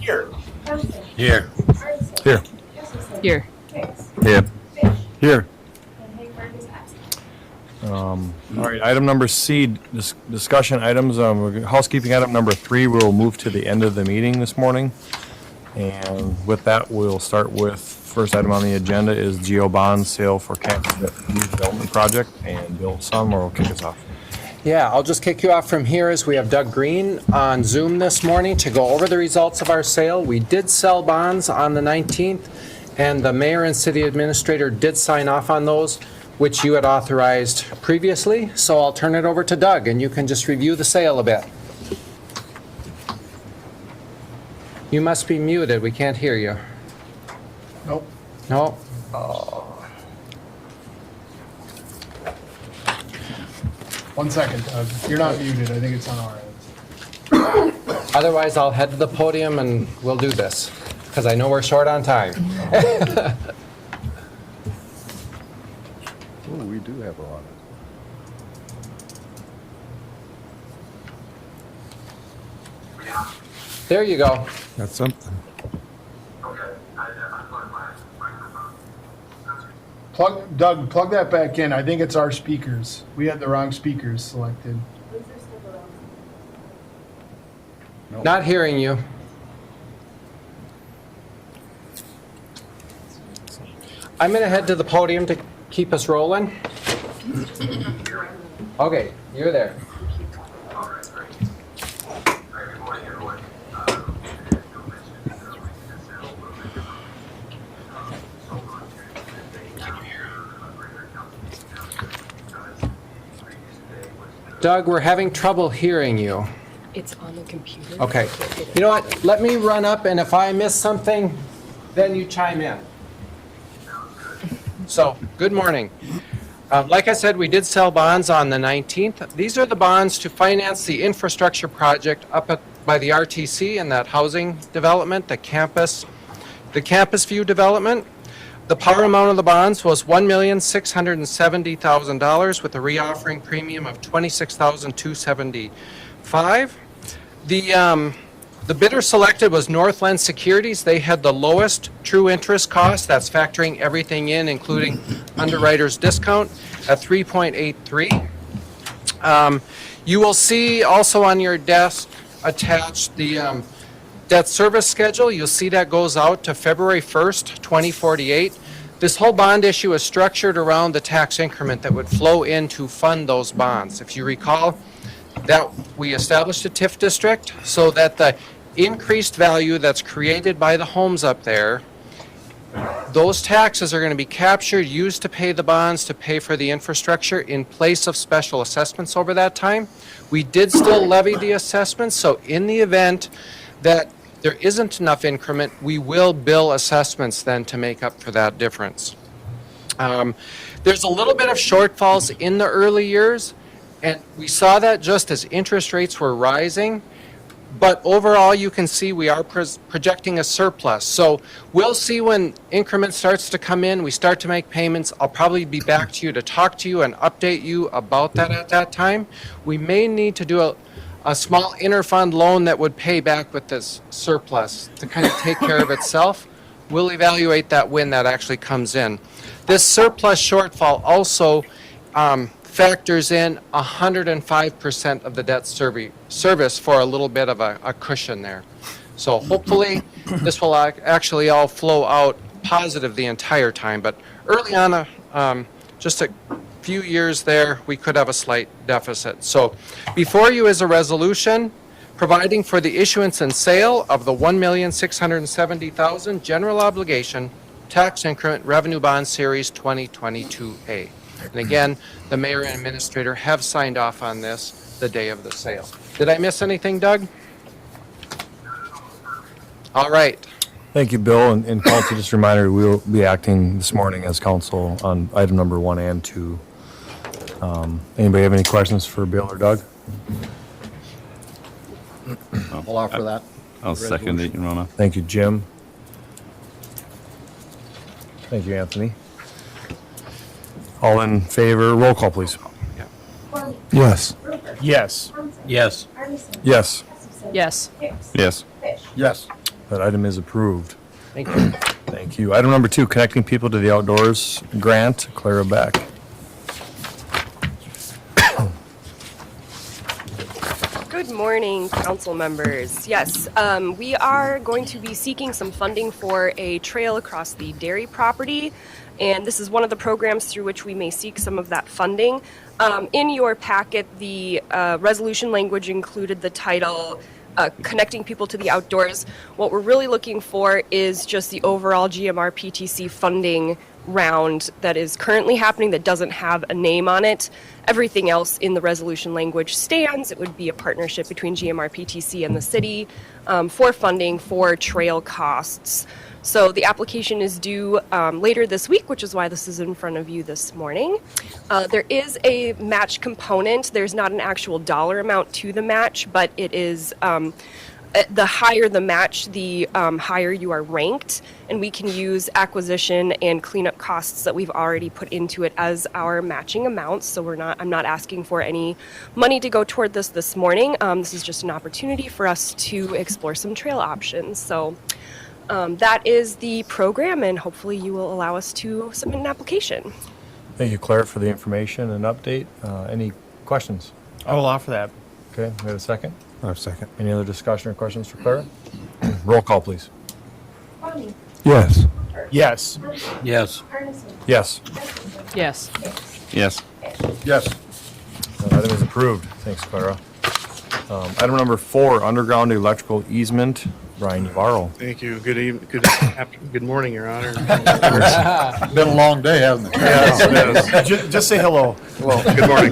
Here. Here. Here. Here. Here. Here. All right, item number C, discussion items. Housekeeping item number 3, we'll move to the end of the meeting this morning. And with that, we'll start with, first item on the agenda is GO bond sale for campus development project. And Bill Summer will kick us off. Yeah, I'll just kick you off from here as we have Doug Green on Zoom this morning to go over the results of our sale. We did sell bonds on the 19th, and the mayor and city administrator did sign off on those, which you had authorized previously. So I'll turn it over to Doug, and you can just review the sale a bit. You must be muted. We can't hear you. Nope. No? One second. You're not muted. I think it's on our end. Otherwise, I'll head to the podium and we'll do this, because I know we're short on time. Oh, we do have a lot. There you go. That's something. Doug, plug that back in. I think it's our speakers. We had the wrong speakers selected. Not hearing you. I'm going to head to the podium to keep us rolling. Okay, you're there. Doug, we're having trouble hearing you. It's on the computer. Okay. You know what? Let me run up, and if I miss something, then you chime in. So, good morning. Like I said, we did sell bonds on the 19th. These are the bonds to finance the infrastructure project by the RTC and that housing development, the campus view development. The par amount of the bonds was $1,670,000 with a reoffering premium of $26,275. The bidder selected was Northland Securities. They had the lowest true interest cost. That's factoring everything in, including underwriter's discount at 3.83. You will see also on your desk attached the debt service schedule. You'll see that goes out to February 1st, 2048. This whole bond issue is structured around the tax increment that would flow in to fund those bonds. If you recall, that we established a TIF district so that the increased value that's created by the homes up there, those taxes are going to be captured, used to pay the bonds, to pay for the infrastructure in place of special assessments over that time. We did still levy the assessments, so in the event that there isn't enough increment, we will bill assessments then to make up for that difference. There's a little bit of shortfalls in the early years, and we saw that just as interest rates were rising. But overall, you can see we are projecting a surplus. So we'll see when increment starts to come in, we start to make payments. I'll probably be back to you to talk to you and update you about that at that time. We may need to do a small interfund loan that would pay back with this surplus to kind of take care of itself. We'll evaluate that when that actually comes in. This surplus shortfall also factors in 105% of the debt service for a little bit of a cushion there. So hopefully this will actually all flow out positive the entire time. But early on, just a few years there, we could have a slight deficit. So before you is a resolution providing for the issuance and sale of the $1,670,000 general obligation tax increment revenue bond series 2022A. And again, the mayor and administrator have signed off on this the day of the sale. Did I miss anything, Doug? All right. Thank you, Bill. And council, just a reminder, we will be acting this morning as council on item number 1 and 2. Anybody have any questions for Bill or Doug? I'll offer that. I'll second it, Your Honor. Thank you, Jim. Thank you, Anthony. All in favor, roll call, please. Yes. Yes. Yes. Yes. Yes. Yes. Fish. Yes. That item is approved. Thank you. Thank you. Item number 2, connecting people to the outdoors grant, Clara Beck. Good morning, council members. Yes, we are going to be seeking some funding for a trail across the dairy property, and this is one of the programs through which we may seek some of that funding. In your packet, the resolution language included the title, Connecting People to the Outdoors. What we're really looking for is just the overall GMR PTC funding round that is currently happening that doesn't have a name on it. Everything else in the resolution language stands. It would be a partnership between GMR PTC and the city for funding for trail costs. So the application is due later this week, which is why this is in front of you this morning. There is a match component. There's not an actual dollar amount to the match, but it is the higher the match, the higher you are ranked, and we can use acquisition and cleanup costs that we've already put into it as our matching amounts. So I'm not asking for any money to go toward this morning. This is just an opportunity for us to explore some trail options. So that is the program, and hopefully you will allow us to submit an application. Thank you, Claire, for the information and update. Any questions? I will offer that. Okay, we have a second. I'll second. Any other discussion or questions for Clara? Roll call, please. Yes. Yes. Yes. Yes. Yes. Yes. Yes. That item is approved. Thanks, Clara. Item number 4, underground electrical easement, Brian Navarro. Thank you. Good evening, good morning, Your Honor. Been a long day, hasn't it? Yes, Just say hello. well, good morning.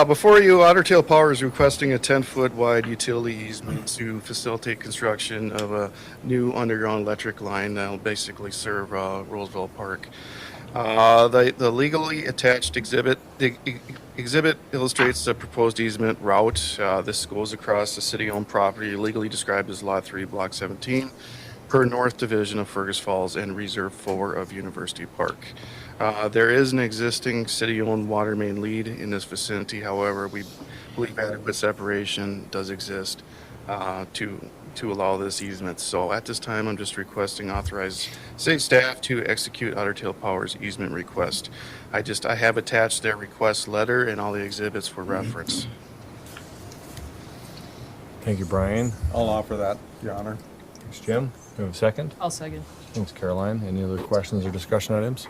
Before you, Otter Tail Power is requesting a 10-foot wide utility easement to facilitate construction of a new underground electric line that'll basically serve Roseville Park. The legally attached exhibit, the exhibit illustrates the proposed easement route. This goes across the city-owned property legally described as Lot 3, Block 17, per North Division of Fergus Falls and Reserve 4 of University Park. There is an existing city-owned water main lead in this vicinity. However, we believe adequate separation does exist to allow this easement. So at this time, I'm just requesting authorized city staff to execute Otter Tail Power's easement request. I have attached their request letter and all the exhibits for reference. Thank you, Brian. I'll offer that, Your Honor. Thanks, Jim. Do we have a second? I'll second. Thanks, Caroline. Any other questions or discussion items?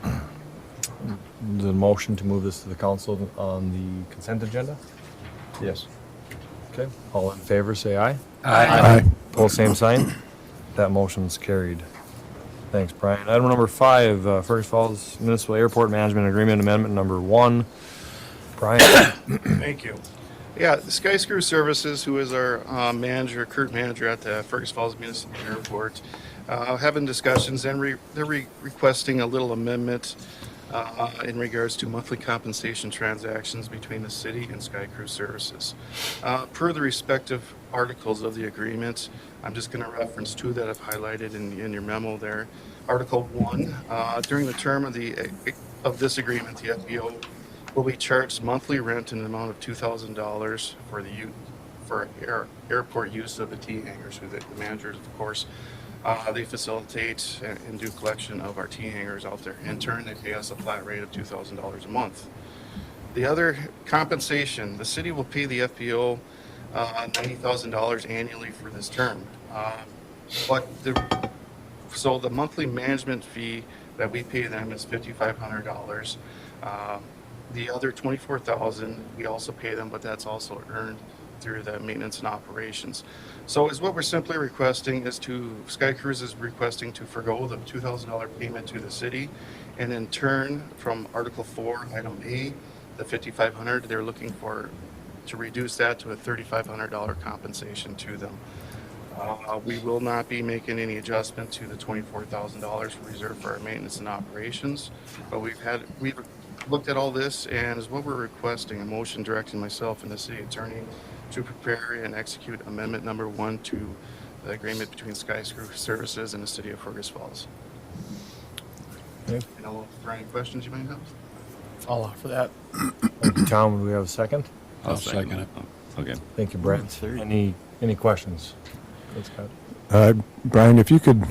The motion to move this to the council on the consent agenda? Yes. Okay. All in favor, say aye. Aye. Pull same sign. That motion's carried. Thanks, Brian. Item number 5, Fergus Falls Municipal Airport Management Agreement Amendment number 1. Brian. Thank you. Yeah, the Sky Screw Services, who is our current manager at the Fergus Falls Municipal Airport, having discussions, and they're requesting a little amendment in regards to monthly compensation transactions between the city and Sky Crew Services. Per the respective articles of the agreement, I'm just going to reference 2 that I've highlighted in your memo there. Article 1, during the term of this agreement, the FBO will be charged monthly rent in the amount of $2,000 for airport use of the T hangars, who the managers, of course. They facilitate and do collection of our T hangers out there. In turn, they pay us a flat rate of $2,000 a month. The other compensation, the city will pay the FPO $90,000 annually for this term. So the monthly management fee that we pay them is $5,500. The other $24,000 we also pay them, but that's also earned through the maintenance and operations. So is what we're simply requesting is Sky Cruise is requesting to forgo the $2,000 payment to the city, and in turn, from Article 4, Item A, the $5,500, they're looking to reduce that to a $3,500 compensation to them. We will not be making any adjustment to the $24,000 reserved for our maintenance and operations, but we've looked at all this, and is what we're requesting, a motion directing myself and the city attorney to prepare and execute amendment number 1 to the agreement between Sky Screw Services and the city of Fergus Falls. Okay. And I'll look for any questions you might have. I'll offer that. Thank you, Tom. Do we have a second? I'll second it. Okay. Thank you, Brent. Any questions? Let's go. Brian, if you could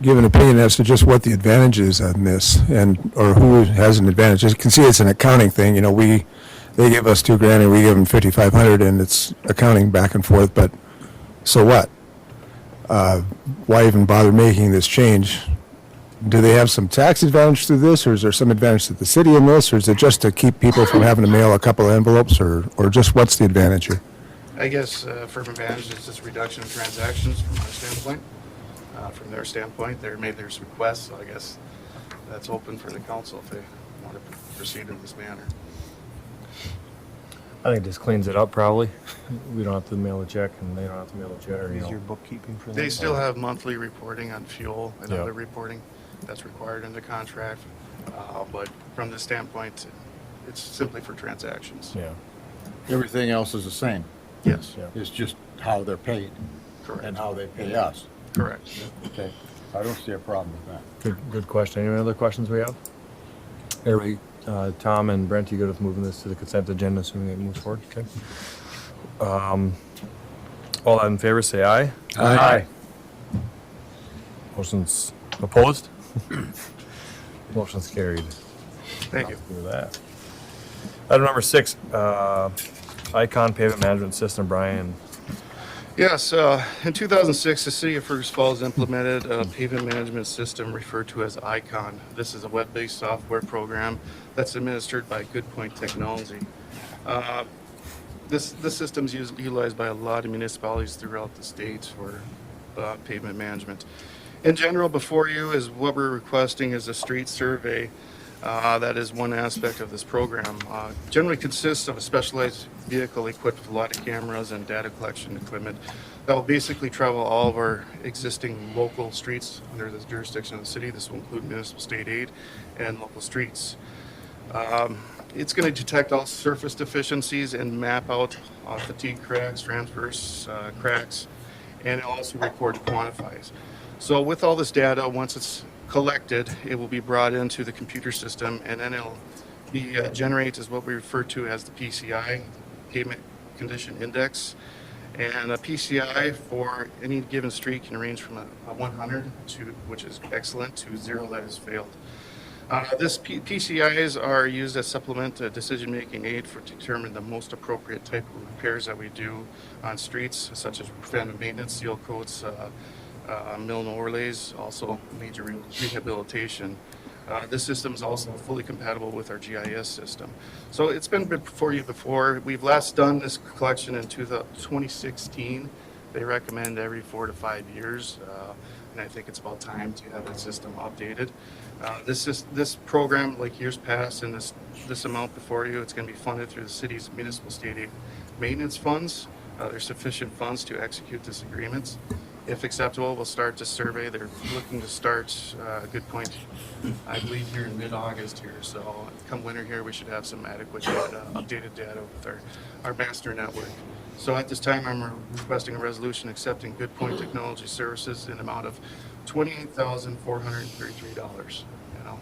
give an opinion as to just what the advantage is on this, or who has an advantage. You can see it's an accounting thing. They give us $2,000 and we give them $5,500, and it's accounting back and forth. But so what? Why even bother making this change? Do they have some tax advantage through this, or is there some advantage to the city in this, or is it just to keep people from having to mail a couple of envelopes, or just what's the advantage here? I guess from advantage is just reduction of transactions from our standpoint. From their standpoint, they made their requests, so I guess that's open for the council if they want to proceed in this manner. I think this cleans it up probably. We don't have to mail a check and they don't have to mail a check. Or, Is your bookkeeping for them? They still have monthly reporting on fuel and Yeah. other reporting that's required in the contract. But from this standpoint, it's simply for transactions. Yeah. Everything else is the same. Yes, Yeah. It's just how they're paid correct. and how they pay us. Correct. Okay. I don't see a problem with that. Good question. Any other questions we have? Everybody, Tom and Brent, you good with moving this to the consent agenda, assuming it moves forward? Okay. All in favor, say aye. Aye. Motion's opposed? Motion's carried. Thank you. Do that. Item number 6, Icon Pavement Management System, Brian. Yes, in 2006, the city of Fergus Falls implemented a pavement management system referred to as ICON. This is a web-based software program that's administered by GoodPoint Technology. This system is utilized by a lot of municipalities throughout the state for pavement management. In general, before you is what we're requesting is a street survey. That is one aspect of this program. Generally consists of a specialized vehicle equipped with a lot of cameras and data collection equipment that will basically travel all of our existing local streets under the jurisdiction of the city. This will include municipal state aid and local streets. It's going to detect all surface deficiencies and map out fatigue cracks, transverse cracks, and it'll also record and quantifies. So with all this data, once it's collected, it will be brought into the computer system, and then it'll be generate as what we refer to as the PCI, Pavement Condition Index. And a PCI for any given street can range from a 100 to, which is excellent, to 0 that has failed. PCIs are used as supplement decision-making aid to determine the most appropriate type of repairs that we do on streets, such as preventive maintenance, seal coats, mill and overlays, also major rehabilitation. This system is also fully compatible with our GIS system. So it's been for you before. We've last done this collection in 2016. They recommend every 4 to 5 years, and I think it's about time to have that system updated. This program, like years past, and this amount before you, it's going to be funded through the city's municipal state aid maintenance funds. There's sufficient funds to execute this agreement. If acceptable, we'll start the survey. They're looking to start, good point, I believe here in mid-August here. So come winter here, we should have some adequate data, updated data with our master network. So at this time, I'm requesting a resolution accepting GoodPoint Technology Services in the amount of $28,433. And I'll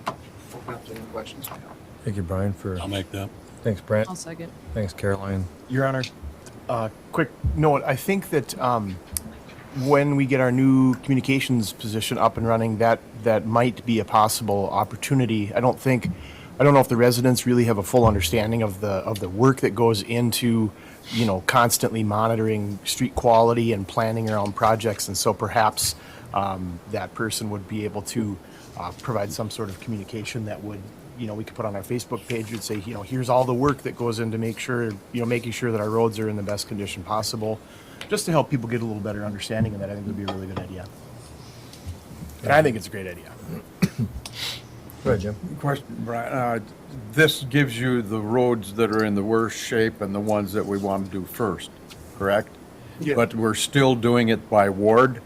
open up to any questions you have. Thank you, Brian, for. I'll make that. Thanks, Brent. I'll second. Thanks, Caroline. Your Honor, quick note, I think that when we get our new communications position up and running, that might be a possible opportunity. I don't know if the residents really have a full understanding of the work that goes into, constantly monitoring street quality and planning around projects, and so perhaps that person would be able to provide some sort of communication that would, we could put on our Facebook page and say, here's all the work that goes into making sure that our roads are in the best condition possible, just to help people get a little better understanding of that. I think would be a really good idea. And I think it's a great idea. Go ahead, Jim. Question, Brian. This gives you the roads that are in the worst shape and the ones that we want to do first, correct? Yeah. But we're still doing it by ward?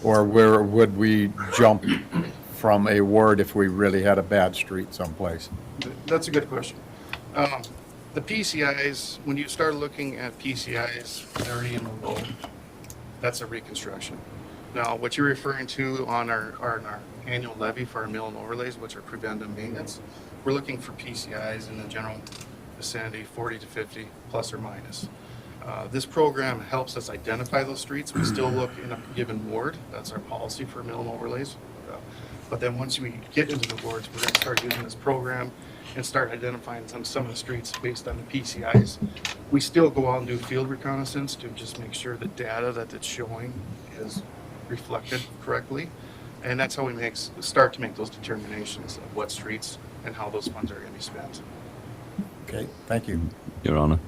Or where would we jump from a ward if we really had a bad street someplace? That's a good question. The PCIs, when you start looking at PCIs 30 and below, that's a reconstruction. Now, what you're referring to on our annual levy for our mill and overlays, which are preventive maintenance, we're looking for PCIs in the general vicinity, 40 to 50, plus or minus. This program helps us identify those streets. We still look in a given ward. That's our policy for mill and overlays. But then once we get into the wards, we're going to start using this program and start identifying some of the streets based on the PCIs. We still go out and do field reconnaissance to just make sure the data that it's showing is reflected correctly. And that's how we start to make those determinations of what streets and how those funds are going to be spent. Okay, thank you. Your Honor.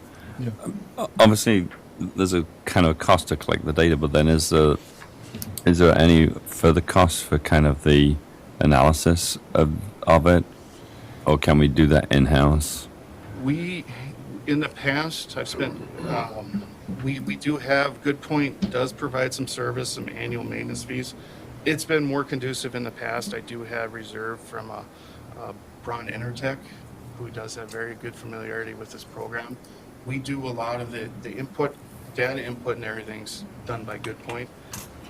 Obviously, there's a kind of cost to collect the data, but then is there any further cost for kind of the analysis of it, or can we do that in-house? In the past, I've spent, we do have, Good Point does provide some service, some annual maintenance fees. It's been more conducive in the past. I do have reserve from Braun Intertech, who does have very good familiarity with this program. We do a lot of the input, data input and everything's done by Good Point.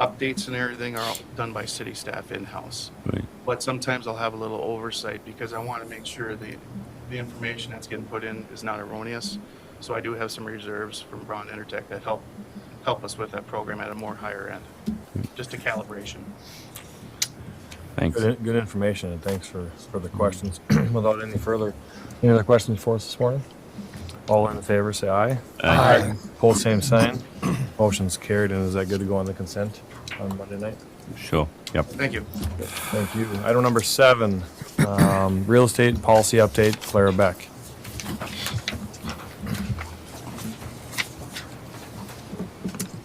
Updates and everything are all done by city staff in-house. Right. But sometimes I'll have a little oversight because I want to make sure the information that's getting put in is not erroneous. So I do have some reserves from Braun Intertech that help us with that program at a more higher end. Just a calibration. Thanks. Good information, and thanks for the questions. Without any other questions for us this morning? All in favor, say aye. Aye. Pose same sign. Motion's carried, and is that good to go on the consent on Monday night? Sure. Yep. Thank you. Thank you. Item number 7, real estate policy update, Clara Beck.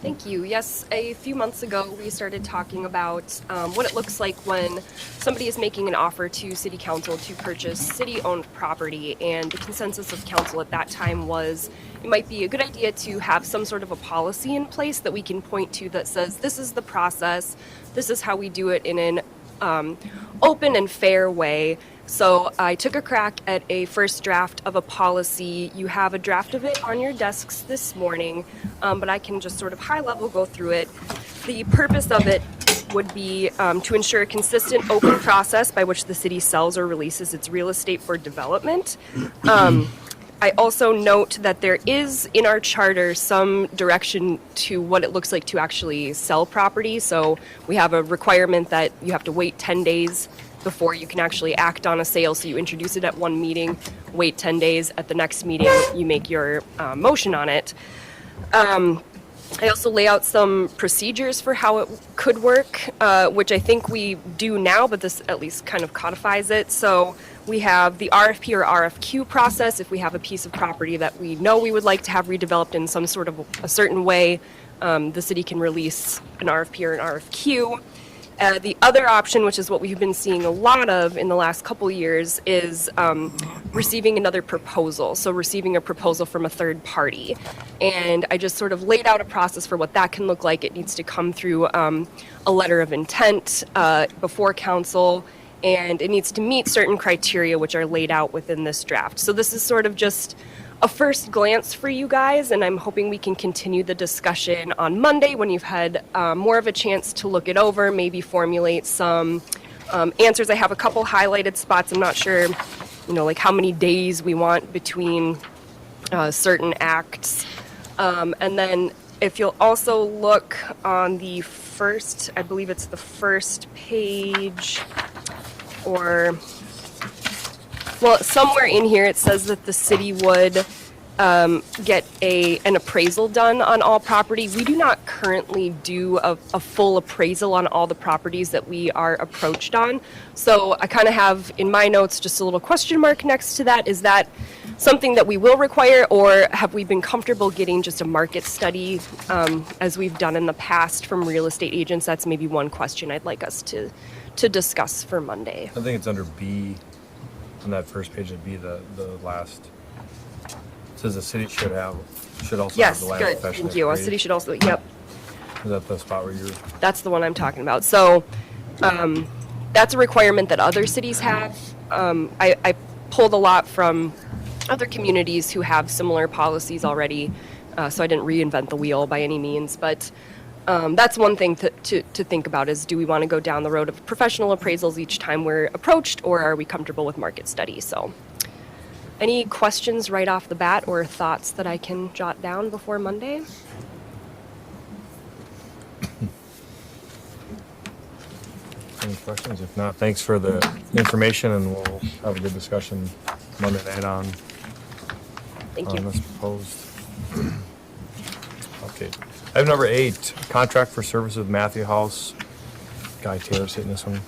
Thank you. Yes, a few months ago, we started talking about what it looks like when somebody is making an offer to City Council to purchase city-owned property, and the consensus of council at that time was it might be a good idea to have some sort of a policy in place that we can point to that says this is the process, this is how we do it in an open and fair way. So I took a crack at a first draft of a policy. You have a draft of it on your desks this morning, but I can just sort of high level go through it. The purpose of it would be to ensure a consistent, open process by which the city sells or releases its real estate for development. I also note that there is in our charter some direction to what it looks like to actually sell property. So we have a requirement that you have to wait 10 days before you can actually act on a sale. So you introduce it at one meeting, wait 10 days, at the next meeting you make your motion on it. I also lay out some procedures for how it could work, which I think we do now, but this at least kind of codifies it. So we have the RFP or RFQ process. If we have a piece of property that we know we would like to have redeveloped in some sort of a certain way, the city can release an RFP or an RFQ. The other option, which is what we've been seeing a lot of in the last couple years, is receiving another proposal. So receiving a proposal from a third party. And I just sort of laid out a process for what that can look like. It needs to come through a letter of intent before council, and it needs to meet certain criteria which are laid out within this draft. So this is sort of just a first glance for you guys, and I'm hoping we can continue the discussion on Monday when you've had more of a chance to look it over, maybe formulate some answers. I have a couple highlighted spots. I'm not sure, like how many days we want between certain acts. And then if you'll also look on the first, I believe it's the first page, or well, somewhere in here it says that the city would get an appraisal done on all property. We do not currently do a full appraisal on all the properties that we are approached on. So I kind of have in my notes just a little question mark next to that. Is that something that we will require, or have we been comfortable getting just a market study as we've done in the past from real estate agents? That's maybe one question I'd like us to discuss for Monday. I think it's under B, on that first page of B, the last. It says the city should also Yes, have the land good, professional thank you. A appraised. city should also, yep. Is that the spot where you're? That's the one I'm talking about. So that's a requirement that other cities have. I pulled a lot from other communities who have similar policies already, so I didn't reinvent the wheel by any means. But that's one thing to think about is, do we want to go down the road of professional appraisals each time we're approached, or are we comfortable with market study? So Any questions right off the bat or thoughts that I can jot down before Monday? Any questions? If not, thanks for the information, and we'll have a good discussion Monday night on Thank on you. this proposed. Okay. Item number 8, contract for service with Matthew House. Guy Taylor sitting this one.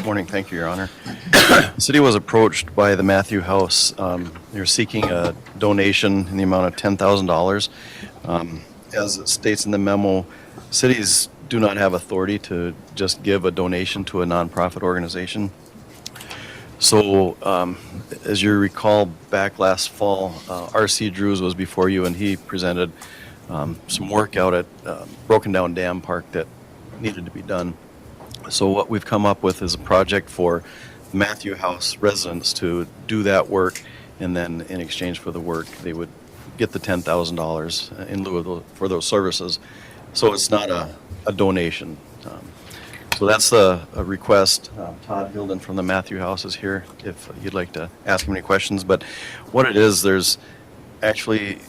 Morning, thank you, Your Honor. The city was approached by the Matthew House. They're seeking a donation in the amount of $10,000. As it states in the memo, cities do not have authority to just give a donation to a nonprofit organization. So, as you recall, back last fall, R.C. Drews was before you, and he presented some work out at Broken Down Dam Park that needed to be done. So what we've come up with is a project for Matthew House residents to do that work, and then in exchange for the work, they would get the $10,000 in lieu of for those services. So it's not a donation. So that's a request. Todd Hilden from the Matthew House is here if you'd like to ask him any questions. But what it is, there's actually,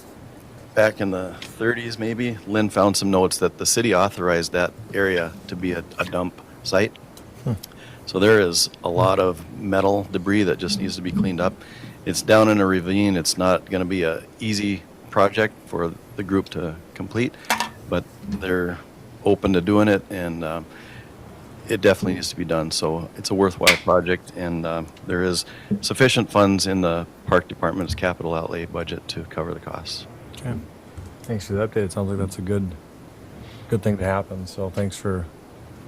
back in the 30s maybe, Lynn found some notes that the city authorized that area to be a dump site. So there is a lot of metal debris that just needs to be cleaned up. It's down in a ravine. It's not going to be an easy project for the group to complete, but they're open to doing it, and it definitely needs to be done. So it's a worthwhile project, and there is sufficient funds in the park department's capital outlay budget to cover the costs. Okay. Thanks for the update. It sounds like that's a good thing to happen. So thanks for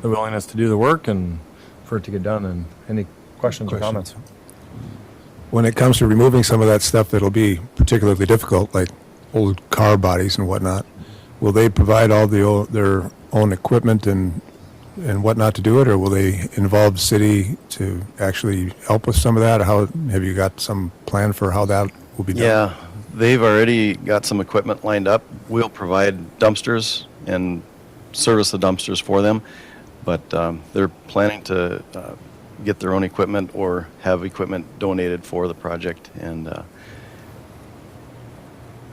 the willingness to do the work and for it to get done. And any questions or comments? When it comes to removing some of that stuff that'll be particularly difficult, like old car bodies and whatnot, will they provide all their own equipment and whatnot to do it, or will they involve city to actually help with some of that? Or how have you got some plan for how that will be done? Yeah, they've already got some equipment lined up. We'll provide dumpsters and service the dumpsters for them, but they're planning to get their own equipment or have equipment donated for the project and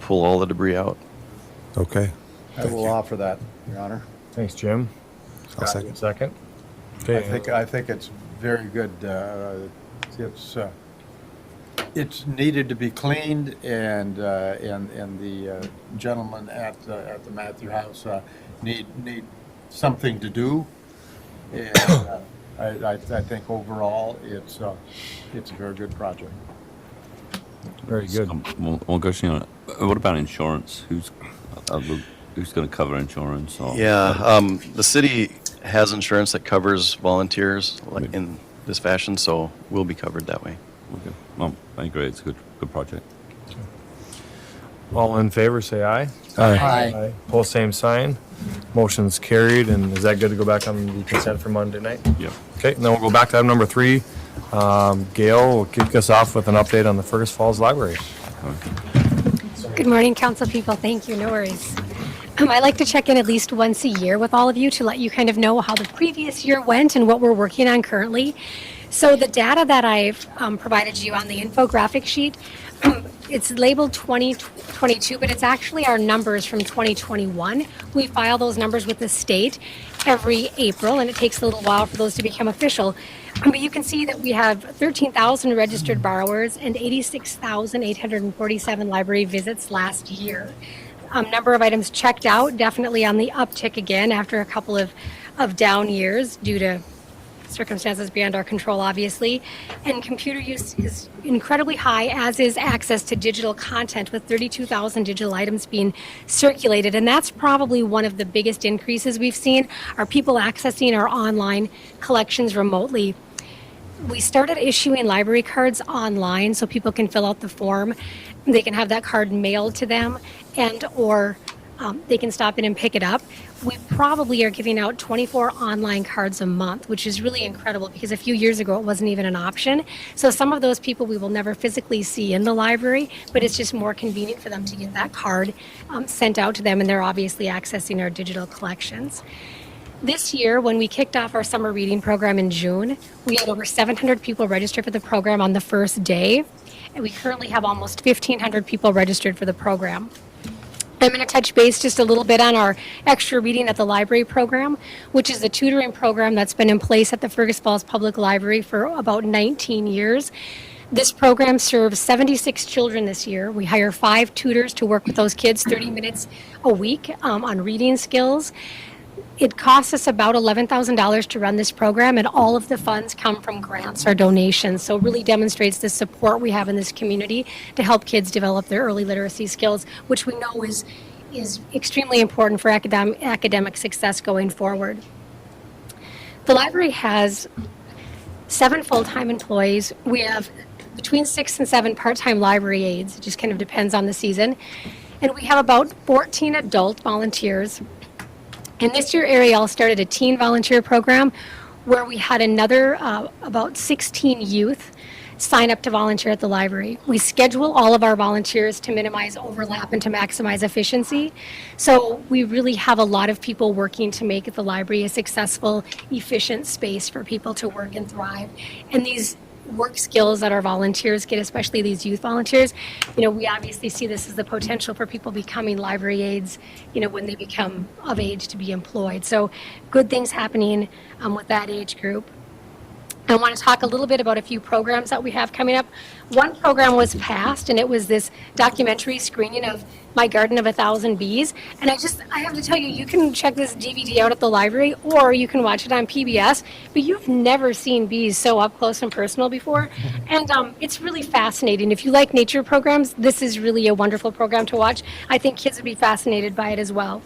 pull all the debris out. Okay. I will offer that, Your Honor. Thanks, Jim. I'll Scott, second. second. Okay. I think it's very good. It's needed to be cleaned, and the gentlemen at the Matthew House need something to do. And I think overall it's a very good project. Very good. One question on it. What about insurance? Who's going to cover insurance? Or, Yeah, the city has insurance that covers volunteers like in this fashion, so we'll be covered that way. Okay. Well, I agree. It's a good project. All in favor, say aye. Aye. Pull same sign. Motion's carried. And is that good to go back on the consent for Monday night? Yep. Okay, and then we'll go back to item number 3. Gail will kick us off with an update on the Fergus Falls Library. Good morning, council people. Thank you. No worries. I like to check in at least once a year with all of you to let you kind of know how the previous year went and what we're working on currently. So the data that I've provided you on the infographic sheet, it's labeled 2022, but it's actually our numbers from 2021. We file those numbers with the state every April, and it takes a little while for those to become official. But you can see that we have 13,000 registered borrowers and 86,847 library visits last year. Number of items checked out, definitely on the uptick again after a couple of down years due to circumstances beyond our control, obviously. And computer use is incredibly high, as is access to digital content, with 32,000 digital items being circulated. And that's probably one of the biggest increases we've seen, are people accessing our online collections remotely. We started issuing library cards online so people can fill out the form. They can have that card mailed to them, and or they can stop in and pick it up. We probably are giving out 24 online cards a month, which is really incredible because a few years ago it wasn't even an option. So some of those people we will never physically see in the library, but it's just more convenient for them to get that card sent out to them, and they're obviously accessing our digital collections. This year, when we kicked off our summer reading program in June, we had over 700 people registered for the program on the first day, and we currently have almost 1,500 people registered for the program. I'm going to touch base just a little bit on our extra reading at the library program, which is a tutoring program that's been in place at the Fergus Falls Public Library for about 19 years. This program serves 76 children this year. We hire 5 tutors to work with those kids 30 minutes a week on reading skills. It costs us about $11,000 to run this program, and all of the funds come from grants or donations. So it really demonstrates the support we have in this community to help kids develop their early literacy skills, which we know is extremely important for academic success going forward. The library has 7 full-time employees. We have between 6 and 7 part-time library aides. It just kind of depends on the season. And we have about 14 adult volunteers. And this year, Ariel started a teen volunteer program where we had another about 16 youth sign up to volunteer at the library. We schedule all of our volunteers to minimize overlap and to maximize efficiency. So we really have a lot of people working to make the library a successful, efficient space for people to work and thrive. And these work skills that our volunteers get, especially these youth volunteers, we obviously see this as the potential for people becoming library aides, when they become of age to be employed. So good things happening with that age group. I want to talk a little bit about a few programs that we have coming up. One program was passed, and it was this documentary screening of My Garden of 1,000 Bees. And I have to tell you, you can check this DVD out at the library, or you can watch it on PBS, but you've never seen bees so up close and personal before. And it's really fascinating. If you like nature programs, this is really a wonderful program to watch. I think kids would be fascinated by it as well.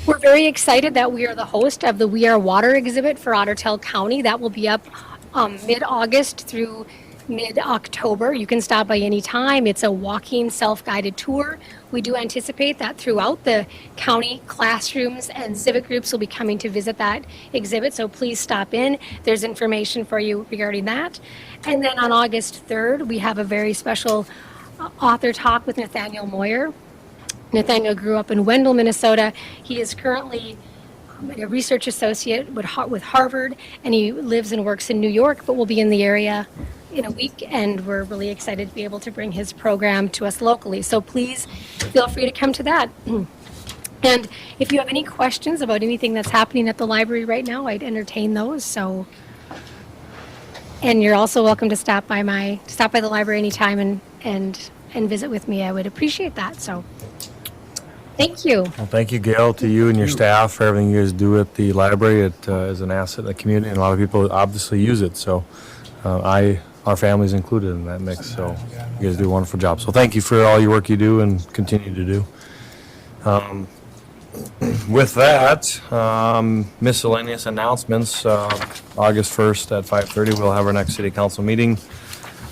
We're very excited that we are the host of the We Are Water exhibit for Ottertail County. That will be up mid-August through mid-October. You can stop by any time. It's a walking, self-guided tour. We do anticipate that throughout the county, classrooms and civic groups will be coming to visit that exhibit, so please stop in. There's information for you regarding that. And then on August 3rd, we have a very special author talk with Nathaniel Moyer. Nathaniel grew up in Wendell, Minnesota. He is currently a research associate with Harvard, and he lives and works in New York, but will be in the area in a week, and we're really excited to be able to bring his program to us locally. So please feel free to come to that. And if you have any questions about anything that's happening at the library right now, I'd entertain those. So, and you're also welcome to stop by the library anytime and visit with me. I would appreciate that. So. Thank you. Well, thank you, Gail, to you and your staff for everything you guys do at the library. It is an asset in the community, and a lot of people obviously use it. So our family's included in that mix. So you guys do a wonderful job. So thank you for all your work you do and continue to do. With that, miscellaneous announcements. August 1st at 5:30, we'll have our next city council meeting.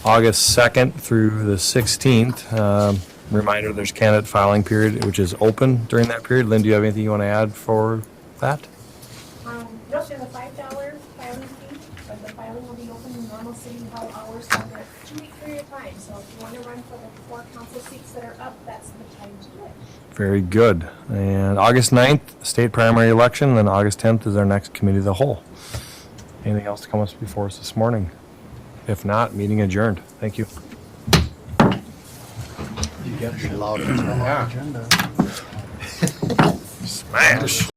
August 2nd through the 16th. Reminder, there's candidate filing period, which is open during that period. Lynn, do you have anything you want to add for that? No, there's a $5 filing fee, but the filing will be open in normal city hall hours for a 2-week period of time. So if you want to run for the 4 council seats that are up, that's the time to do it. Very good. And August 9th, state primary election, and then August 10th is our next committee of the whole. Anything else to come up before us this morning? If not, meeting adjourned. Thank you. You get loud agenda. Smash.